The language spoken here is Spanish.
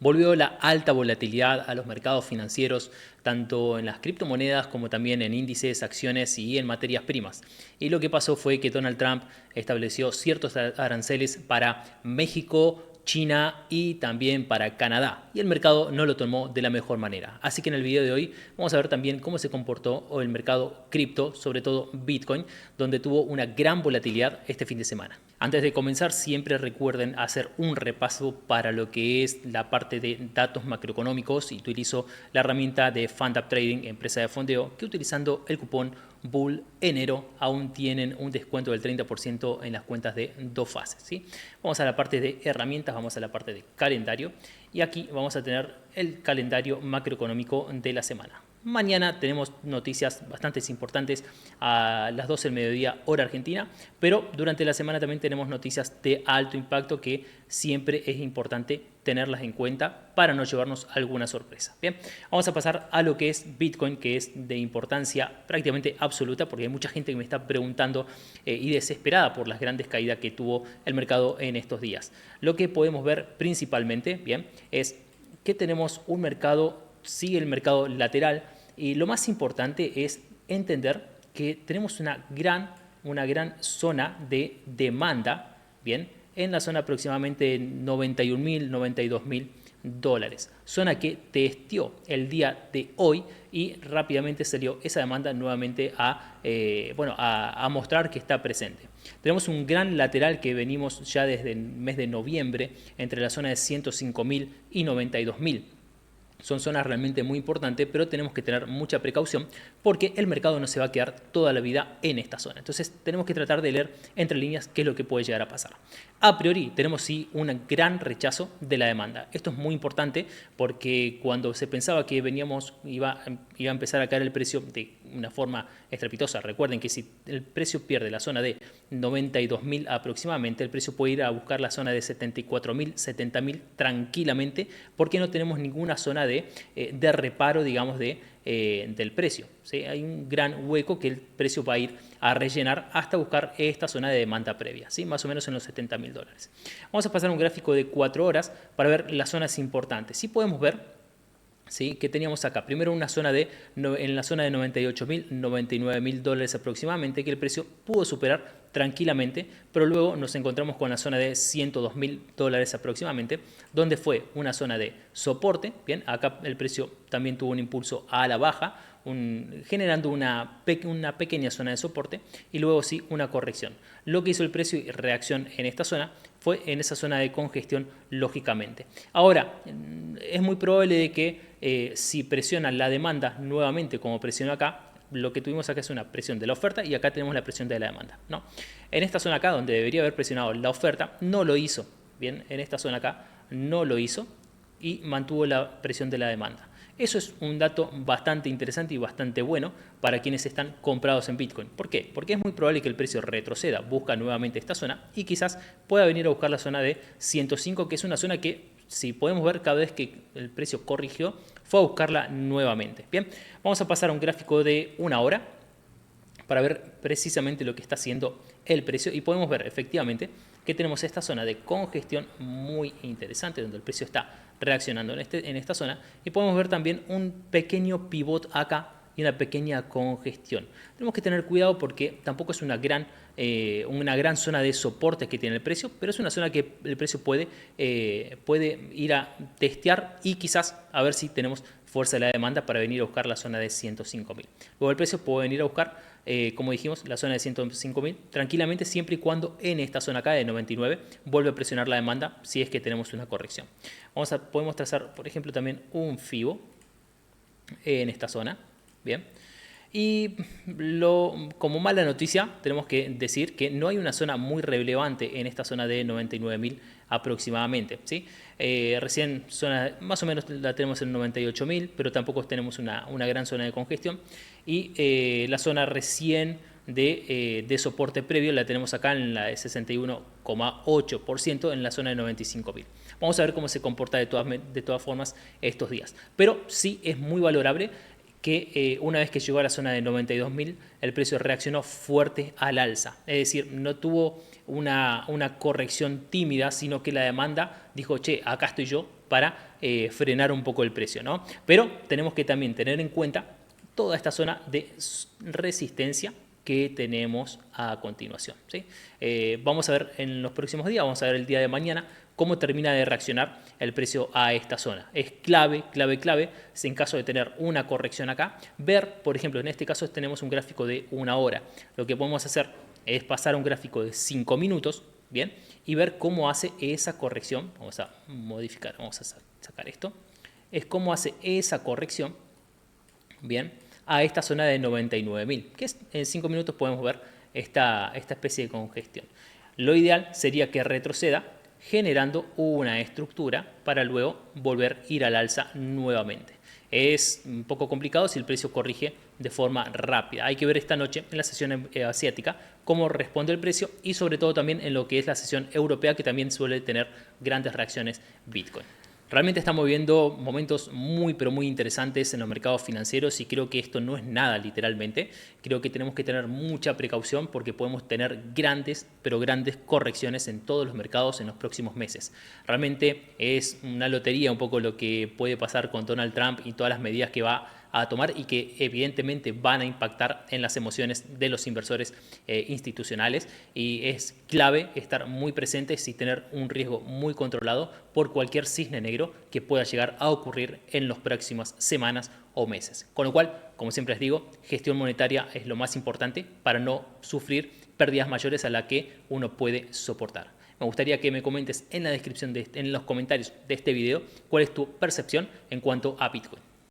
Volvió la alta volatilidad a los mercados financieros, tanto en las criptomonedas como también en índices, acciones y en materias primas. Y lo que pasó fue que Donald Trump estableció ciertos aranceles para México, China y también para Canadá. Y el mercado no lo tomó de la mejor manera. Así que en el video de hoy vamos a ver también cómo se comportó el mercado cripto, sobre todo Bitcoin, donde tuvo una gran volatilidad este fin de semana. Antes de comenzar, siempre recuerden hacer un repaso para lo que es la parte de datos macroeconómicos y utilizo la herramienta de FundUp Trading, empresa de fondeo, que utilizando el cupón Bull enero aún tienen un descuento del 30% en las cuentas de 2 fases. ¿Sí? Vamos a la parte de herramientas, vamos a la parte de calendario y aquí vamos a tener el calendario macroeconómico de la semana. Mañana tenemos noticias bastante importantes a las 12 del mediodía hora argentina, pero durante la semana también tenemos noticias de alto impacto que siempre es importante tenerlas en cuenta para no llevarnos alguna sorpresa. Bien, vamos a pasar a lo que es Bitcoin, que es de importancia prácticamente absoluta porque hay mucha gente que me está preguntando y desesperada por las grandes caídas que tuvo el mercado en estos días. Lo que podemos ver principalmente, bien, es que tenemos un mercado, sigue el mercado lateral y lo más importante es entender que tenemos una gran zona de demanda, bien, en la zona aproximadamente 91.000, 92.000 dólares, zona que testeó el día de hoy y rápidamente salió esa demanda nuevamente a mostrar que está presente. Tenemos un gran lateral que venimos ya desde el mes de noviembre entre la zona de 105.000 y 92.000. Son zonas realmente muy importantes, pero tenemos que tener mucha precaución porque el mercado no se va a quedar toda la vida en esta zona. Entonces tenemos que tratar de leer entre líneas qué es lo que puede llegar a pasar. A priori tenemos sí un gran rechazo de la demanda. Esto es muy importante porque cuando se pensaba que iba a empezar a caer el precio de una forma estrepitosa, recuerden que si el precio pierde la zona de 92.000 aproximadamente, el precio puede ir a buscar la zona de 74.000, 70.000 tranquilamente porque no tenemos ninguna zona de reparo, digamos, del precio. ¿Sí? Hay un gran hueco que el precio va a ir a rellenar hasta buscar esta zona de demanda previa, ¿sí? Más o menos en los 70.000 dólares. Vamos a pasar a un gráfico de 4 horas para ver las zonas importantes. Sí podemos ver, ¿sí?, que teníamos acá primero una zona en la zona de 98.000, 99.000 dólares aproximadamente, que el precio pudo superar tranquilamente, pero luego nos encontramos con la zona de 102.000 dólares aproximadamente, donde fue una zona de soporte. Bien, acá el precio también tuvo un impulso a la baja, generando una pequeña zona de soporte y luego sí una corrección. Lo que hizo el precio y reacción en esta zona fue en esa zona de congestión, lógicamente. Ahora, es muy probable de que si presiona la demanda nuevamente como presionó acá, lo que tuvimos acá es una presión de la oferta y acá tenemos la presión de la demanda, ¿no? En esta zona acá, donde debería haber presionado la oferta, no lo hizo. Bien, en esta zona acá no lo hizo y mantuvo la presión de la demanda. Eso es un dato bastante interesante y bastante bueno para quienes están comprados en Bitcoin. ¿Por qué? Porque es muy probable que el precio retroceda, busca nuevamente esta zona y quizás pueda venir a buscar la zona de 105, que es una zona que, si podemos ver, cada vez que el precio corrigió, fue a buscarla nuevamente. Bien, vamos a pasar a un gráfico de una hora para ver precisamente lo que está haciendo el precio y podemos ver efectivamente que tenemos esta zona de congestión muy interesante donde el precio está reaccionando en esta zona y podemos ver también un pequeño pivot acá y una pequeña congestión. Tenemos que tener cuidado porque tampoco es una gran zona de soporte que tiene el precio, pero es una zona que el precio puede ir a testear y quizás a ver si tenemos fuerza de la demanda para venir a buscar la zona de 105.000. Luego el precio puede venir a buscar, como dijimos, la zona de 105.000 tranquilamente, siempre y cuando en esta zona acá de 99 vuelve a presionar la demanda si es que tenemos una corrección. Podemos trazar, por ejemplo, también un FIBO en esta zona. Bien. Y como mala noticia, tenemos que decir que no hay una zona muy relevante en esta zona de 99.000 aproximadamente, ¿sí? Recién más o menos la tenemos en 98.000, pero tampoco tenemos una gran zona de congestión. Y la zona recién de soporte previo la tenemos acá en la de 61,8% en la zona de 95.000. Vamos a ver cómo se comporta de todas formas estos días. Pero sí es muy valorable que una vez que llegó a la zona de 92.000, el precio reaccionó fuerte al alza. Es decir, no tuvo una corrección tímida, sino que la demanda dijo, che, acá estoy yo, para frenar un poco el precio, ¿no? Pero tenemos que también tener en cuenta toda esta zona de resistencia que tenemos a continuación, ¿sí? Vamos a ver en los próximos días, vamos a ver el día de mañana cómo termina de reaccionar el precio a esta zona. Es clave en caso de tener una corrección acá, ver, por ejemplo, en este caso tenemos un gráfico de 1 hora. Lo que podemos hacer es pasar a un gráfico de 5 minutos, ¿bien? Y ver cómo hace esa corrección. Vamos a modificar, vamos a sacar esto. Es cómo hace esa corrección, ¿bien? A esta zona de 99.000, que es, en 5 minutos podemos ver esta especie de congestión. Lo ideal sería que retroceda generando una estructura para luego volver a ir al alza nuevamente. Es un poco complicado si el precio corrige de forma rápida. Hay que ver esta noche en la sesión asiática cómo responde el precio y sobre todo también en lo que es la sesión europea, que también suele tener grandes reacciones Bitcoin. Realmente estamos viviendo momentos muy pero muy interesantes en los mercados financieros y creo que esto no es nada literalmente. Creo que tenemos que tener mucha precaución porque podemos tener grandes pero grandes correcciones en todos los mercados en los próximos meses. Realmente es una lotería un poco lo que puede pasar con Donald Trump y todas las medidas que va a tomar y que evidentemente van a impactar en las emociones de los inversores institucionales, y es clave estar muy presentes y tener un riesgo muy controlado por cualquier cisne negro que pueda llegar a ocurrir en las próximas semanas o meses. Con lo cual, como siempre les digo, gestión monetaria es lo más importante para no sufrir pérdidas mayores a las que uno puede soportar. Me gustaría que me comentes en la descripción, en los comentarios de este video, cuál es tu percepción en cuanto a Bitcoin.